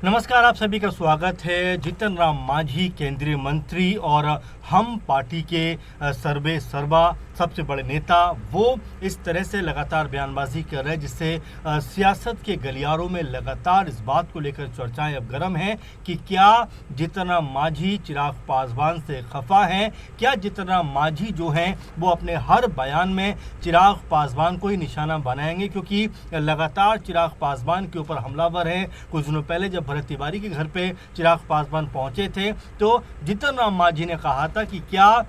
नमस्कार, आप सभी का स्वागत है। जीतन राम मांझी केंद्रीय मंत्री और हम पार्टी के सर्वे सर्वा सबसे बड़े नेता, वो इस तरह से लगातार बयानबाजी कर रहे हैं जिससे सियासत के गलियारों में लगातार इस बात को लेकर चर्चाएं अब गर्म हैं कि क्या जीतन राम मांझी चिराग पासवान से खफा हैं। क्या जीतन राम मांझी जो हैं वो अपने हर बयान में चिराग पासवान को ही निशाना बनाएंगे, क्योंकि लगातार चिराग पासवान के ऊपर हमलावर हैं। कुछ दिनों पहले जब भरत तिवारी के घर पे चिराग पासवान पहुंचे थे तो जीतन राम मांझी ने कहा था कि क्या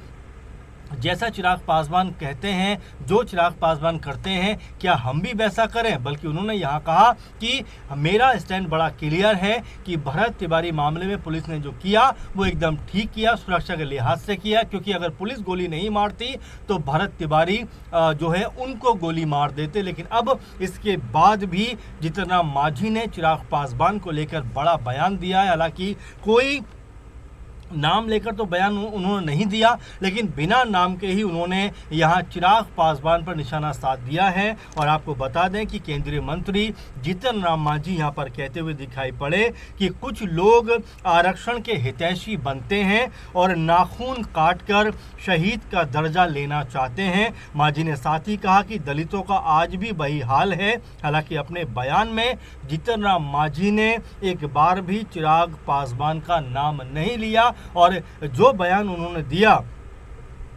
जैसा चिराग पासवान कहते हैं, जो चिराग पासवान करते हैं, क्या हम भी वैसा करें। बल्कि उन्होंने यहाँ कहा कि मेरा स्टैंड बड़ा क्लियर है कि भरत तिवारी मामले में पुलिस ने जो किया वो एकदम ठीक किया, सुरक्षा के लिहाज से किया, क्योंकि अगर पुलिस गोली नहीं मारती तो भरत तिवारी जो है उनको गोली मार देते। लेकिन अब इसके बाद भी जीतन राम मांझी ने चिराग पासवान को लेकर बड़ा बयान दिया है। हालांकि कोई नाम लेकर तो बयान उन्होंने नहीं दिया, लेकिन बिना नाम के ही उन्होंने यहाँ चिराग पासवान पर निशाना साध दिया है। और आपको बता दें कि केंद्रीय मंत्री जीतन राम मांझी यहाँ पर कहते हुए दिखाई पड़े कि कुछ लोग आरक्षण के हितैषी बनते हैं और नाखून काटकर शहीद का दर्जा लेना चाहते हैं। मांझी ने साथ ही कहा कि दलितों का आज भी वही हाल है। हालांकि अपने बयान में जीतन राम मांझी ने एक बार भी चिराग पासवान का नाम नहीं लिया और जो बयान उन्होंने दिया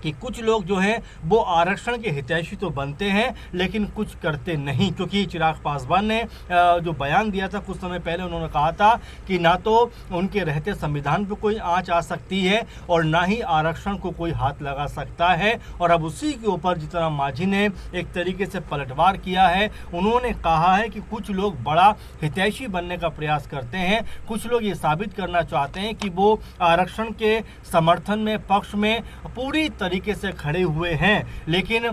कि कुछ लोग जो हैं वो आरक्षण के हितैषी तो बनते हैं लेकिन कुछ करते नहीं, क्योंकि चिराग पासवान ने जो बयान दिया था कुछ समय पहले, उन्होंने कहा था कि ना तो उनके रहते संविधान पर कोई आंच आ सकती है और ना ही आरक्षण को कोई हाथ लगा सकता है। और अब उसी के ऊपर जीतन राम मांझी ने एक तरीके से पलटवार किया है। उन्होंने कहा है कि कुछ लोग बड़ा हितैषी बनने का प्रयास करते हैं, कुछ लोग ये साबित करना चाहते हैं कि वो आरक्षण के समर्थन में, पक्ष में पूरी तरीके से खड़े हुए हैं, लेकिन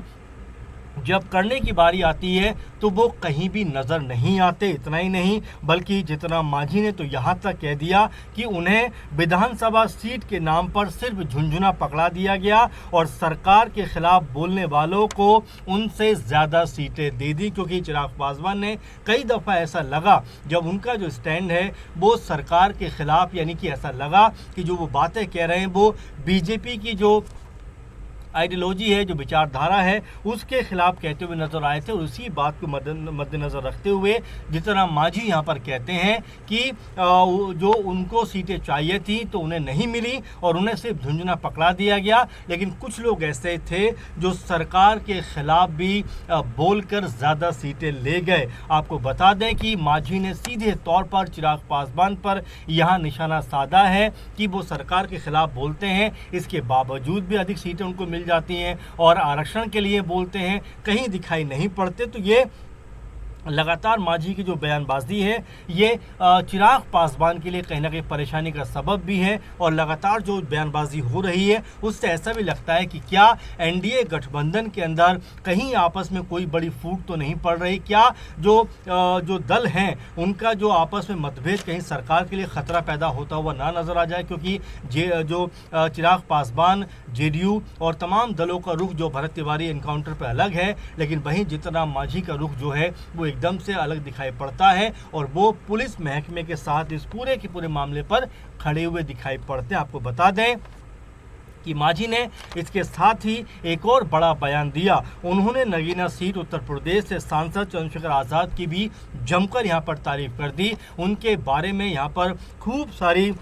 जब करने की बारी आती है तो वो कहीं भी नज़र नहीं आते। इतना ही नहीं, बल्कि जीतन राम मांझी ने तो यहाँ तक कह दिया कि उन्हें विधानसभा सीट के नाम पर सिर्फ झुंझुना पकड़ा दिया गया और सरकार के खिलाफ बोलने वालों को उनसे ज़्यादा सीटें दे दी, क्योंकि चिराग पासवान ने कई दफ़ा ऐसा लगा जब उनका जो स्टैंड है वो सरकार के खिलाफ, यानी कि ऐसा लगा कि जो वो बातें कह रहे हैं वो बीजेपी की जो आइडियोलॉजी है, जो विचारधारा है, उसके खिलाफ कहते हुए नजर आए थे। और उसी बात को मद्देनजर रखते हुए जीतन राम मांझी यहाँ पर कहते हैं कि जो उनको सीटें चाहिए थी तो उन्हें नहीं मिली और उन्हें सिर्फ झुंझुना पकड़ा दिया गया। लेकिन कुछ लोग ऐसे थे जो सरकार के खिलाफ भी बोलकर ज़्यादा सीटें ले गए। आपको बता दें कि मांझी ने सीधे तौर पर चिराग पासवान पर यहाँ निशाना साधा है कि वो सरकार के खिलाफ बोलते हैं, इसके बावजूद भी अधिक सीटें उनको मिल जाती हैं और आरक्षण के लिए बोलते हैं, कहीं दिखाई नहीं पड़ते। तो ये लगातार मांझी की जो बयानबाजी है ये चिराग पासवान के लिए कहीं ना कहीं परेशानी का सबब भी है। और लगातार जो बयानबाजी हो रही है उससे ऐसा भी लगता है कि क्या एनडीए गठबंधन के अंदर कहीं आपस में कोई बड़ी फूट तो नहीं पड़ रही, क्या जो दल हैं उनका जो आपस में मतभेद कहीं सरकार के लिए खतरा पैदा होता हुआ ना नजर आ जाए। क्योंकि जो चिराग पासवान, जेडीयू और तमाम दलों का रुख जो भरत तिवारी एनकाउंटर पर अलग है, लेकिन वहीं जीतन राम मांझी का रुख जो है वो एकदम से अलग दिखाई पड़ता है और वो पुलिस महकमे के साथ इस पूरे के पूरे मामले पर खड़े हुए दिखाई पड़ते हैं। आपको बता दें कि मांझी ने इसके साथ ही एक और बड़ा बयान दिया। उन्होंने नगीना सीट उत्तर प्रदेश से सांसद चंद्रशेखर आज़ाद की भी जमकर यहाँ पर तारीफ कर दी। उनके बारे में यहाँ पर खूब सारी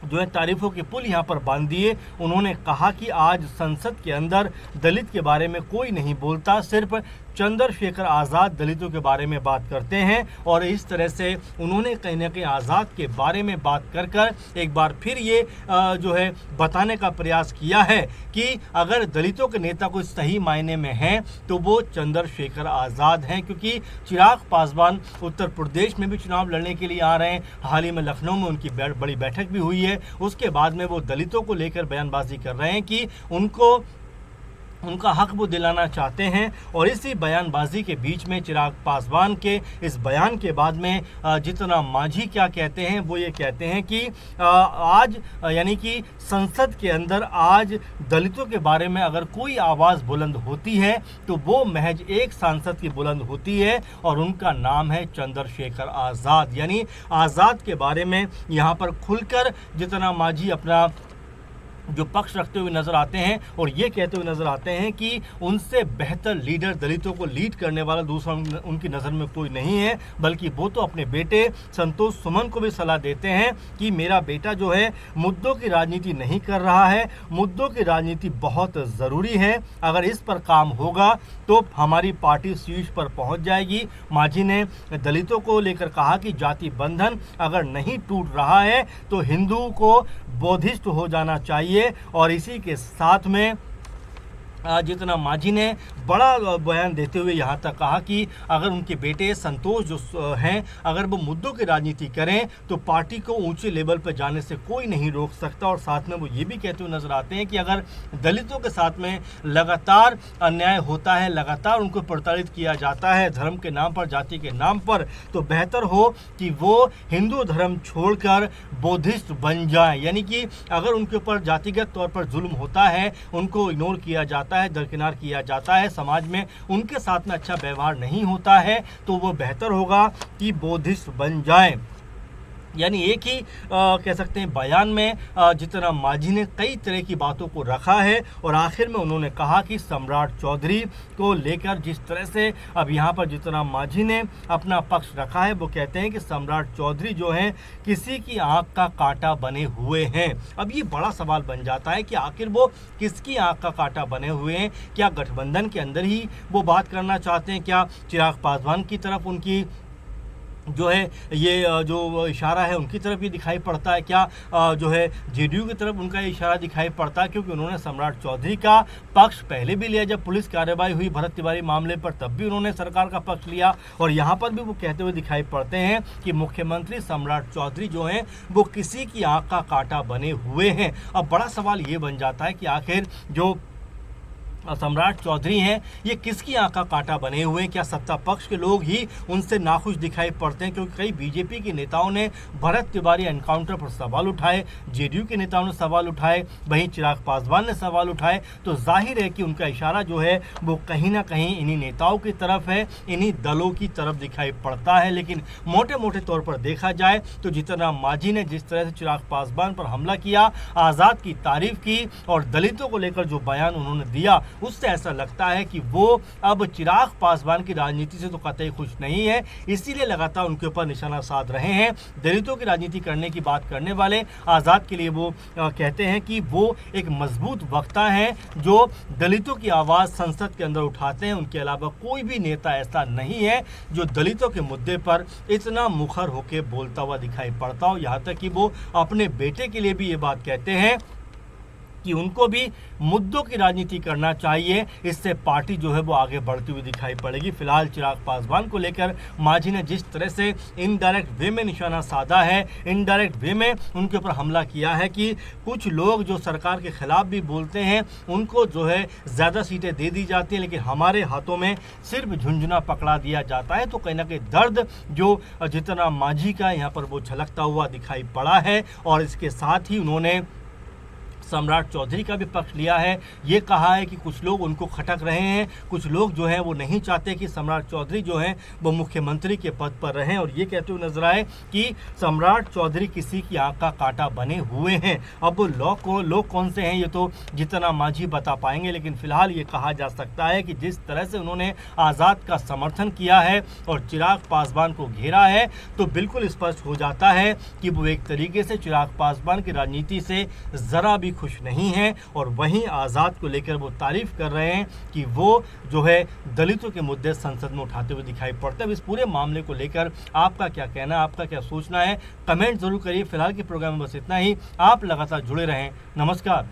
जो है तारीफों के पुल यहाँ पर बांध दिए। उन्होंने कहा कि आज संसद के अंदर दलित के बारे में कोई नहीं बोलता, सिर्फ चंद्रशेखर आज़ाद दलितों के बारे में बात करते हैं। और इस तरह से उन्होंने कहीं ना कहीं आज़ाद के बारे में बात कर कर एक बार फिर ये जो है बताने का प्रयास किया है कि अगर दलितों के नेता कोई सही मायने में हैं तो वो चंद्रशेखर आज़ाद हैं। क्योंकि चिराग पासवान उत्तर प्रदेश में भी चुनाव लड़ने के लिए आ रहे हैं। हाल ही में लखनऊ में उनकी बड़ी बैठक भी हुई है। उसके बाद में वो दलितों को लेकर बयानबाजी कर रहे हैं कि उनको उनका हक वो दिलाना चाहते हैं। और इसी बयानबाजी के बीच में चिराग पासवान के इस बयान के बाद में जीतन राम मांझी क्या कहते हैं, वो ये कहते हैं कि आज यानी कि संसद के अंदर आज दलितों के बारे में अगर कोई आवाज़ बुलंद होती है तो वो महज एक सांसद की बुलंद होती है और उनका नाम है चंद्रशेखर आज़ाद। यानी आज़ाद के बारे में यहाँ पर खुलकर जीतन राम मांझी अपना जो पक्ष रखते हुए नजर आते हैं और ये कहते हुए नजर आते हैं कि उनसे बेहतर लीडर दलितों को लीड करने वाला दूसरा उनकी नज़र में कोई नहीं है, बल्कि वो तो अपने बेटे संतोष सुमन को भी सलाह देते हैं कि मेरा बेटा जो है मुद्दों की राजनीति नहीं कर रहा है, मुद्दों की राजनीति बहुत ज़रूरी है, अगर इस पर काम होगा तो हमारी पार्टी शीर्ष पर पहुंच जाएगी। मांझी ने दलितों को लेकर कहा कि जाति बंधन अगर नहीं टूट रहा है तो हिंदुओं को बौद्धिस्ट हो जाना चाहिए। और इसी के साथ में जीतन राम मांझी ने बड़ा बयान देते हुए यहाँ तक कहा कि अगर उनके बेटे संतोष जो हैं अगर वो मुद्दों की राजनीति करें तो पार्टी को ऊंचे लेवल पर जाने से कोई नहीं रोक सकता। और साथ में वो ये भी कहते हुए नजर आते हैं कि अगर दलितों के साथ में लगातार अन्याय होता है, लगातार उनको प्रताड़ित किया जाता है धर्म के नाम पर, जाति के नाम पर, तो बेहतर हो कि वो हिंदू धर्म छोड़कर बौद्धिस्ट बन जाए। यानी कि अगर उनके ऊपर जातिगत तौर पर जुल्म होता है, उनको इग्नोर किया जाता है, दरकिनार किया जाता है, समाज में उनके साथ में अच्छा व्यवहार नहीं होता है, तो वो बेहतर होगा कि बौद्धिस्ट बन जाए। यानी एक ही कह सकते हैं बयान में जीतन राम मांझी ने कई तरह की बातों को रखा है और आखिर में उन्होंने कहा कि सम्राट चौधरी को लेकर जिस तरह से अब यहाँ पर जीतन राम मांझी ने अपना पक्ष रखा है, वो कहते हैं कि सम्राट चौधरी जो हैं किसी की आंख का कांटा बने हुए हैं। अब ये बड़ा सवाल बन जाता है कि आखिर वो किसकी आंख का कांटा बने हुए हैं? क्या गठबंधन के अंदर ही वो बात करना चाहते हैं? क्या चिराग पासवान की तरफ उनकी जो है ये जो इशारा है उनकी तरफ ही दिखाई पड़ता है? क्या जो है जेडीयू की तरफ उनका इशारा दिखाई पड़ता है? क्योंकि उन्होंने सम्राट चौधरी का पक्ष पहले भी लिया, जब पुलिस कार्रवाई हुई भरत तिवारी मामले पर तब भी उन्होंने सरकार का पक्ष लिया और यहाँ पर भी वो कहते हुए दिखाई पड़ते हैं कि मुख्यमंत्री सम्राट चौधरी जो हैं वो किसी की आँख का कांटा बने हुए हैं। अब बड़ा सवाल ये बन जाता है कि आखिर जो सम्राट चौधरी हैं ये किसकी आंख का कांटा बने हुए हैं? क्या सत्ता पक्ष के लोग ही उनसे नाखुश दिखाई पड़ते हैं? क्योंकि कई बीजेपी के नेताओं ने भरत तिवारी एनकाउंटर पर सवाल उठाए, जेडीयू के नेताओं ने सवाल उठाए, वहीं चिराग पासवान ने सवाल उठाए, तो जाहिर है कि उनका इशारा जो है वो कहीं ना कहीं इन्हीं नेताओं की तरफ है, इन्हीं दलों की तरफ दिखाई पड़ता है। लेकिन मोटे मोटे तौर पर देखा जाए तो जीतन राम मांझी ने जिस तरह से चिराग पासवान पर हमला किया, आज़ाद की तारीफ की और दलितों को लेकर जो बयान उन्होंने दिया, उससे ऐसा लगता है कि वो अब चिराग पासवान की राजनीति से तो कतई खुश नहीं है, इसीलिए लगातार उनके ऊपर निशाना साध रहे हैं। दलितों की राजनीति करने की बात करने वाले आज़ाद के लिए वो कहते हैं कि वो एक मजबूत वक्ता हैं जो दलितों की आवाज़ संसद के अंदर उठाते हैं। उनके अलावा कोई भी नेता ऐसा नहीं है जो दलितों के मुद्दे पर इतना मुखर होकर बोलता हुआ दिखाई पड़ता हो। यहाँ तक कि वो अपने बेटे के लिए भी ये बात कहते हैं कि उनको भी मुद्दों की राजनीति करना चाहिए, इससे पार्टी जो है वो आगे बढ़ती हुई दिखाई पड़ेगी। फिलहाल चिराग पासवान को लेकर मांझी ने जिस तरह से इनडायरेक्ट वे में निशाना साधा है, इनडायरेक्ट वे में उनके ऊपर हमला किया है कि कुछ लोग जो सरकार के खिलाफ भी बोलते हैं उनको जो है ज़्यादा सीटें दे दी जाती हैं, लेकिन हमारे हाथों में सिर्फ झुंझुना पकड़ा दिया जाता है, तो कहीं ना कहीं दर्द जो जीतन राम मांझी का यहाँ पर वो झलकता हुआ दिखाई पड़ा है। और इसके साथ ही उन्होंने सम्राट चौधरी का भी पक्ष लिया है। ये कहा है कि कुछ लोग उनको खटक रहे हैं, कुछ लोग जो हैं वो नहीं चाहते कि सम्राट चौधरी जो हैं वो मुख्यमंत्री के पद पर रहें, और ये कहते हुए नजर आए कि सम्राट चौधरी किसी की आंख का कांटा बने हुए हैं। अब लोग कौन से हैं ये तो जीतन राम मांझी बता पाएंगे, लेकिन फिलहाल ये कहा जा सकता है कि जिस तरह से उन्होंने आज़ाद का समर्थन किया है और चिराग पासवान को घेरा है, तो बिल्कुल स्पष्ट हो जाता है कि वो एक तरीके से चिराग पासवान की राजनीति से ज़रा भी खुश नहीं है। और वहीं आज़ाद को लेकर वो तारीफ कर रहे हैं कि वो जो है दलितों के मुद्दे संसद में उठाते हुए दिखाई पड़ते हैं। इस पूरे मामले को लेकर आपका क्या कहना है, आपका क्या सोचना है, कमेंट जरूर करिए। फिलहाल के प्रोग्राम में बस इतना ही। आप लगातार जुड़े रहें। नमस्कार।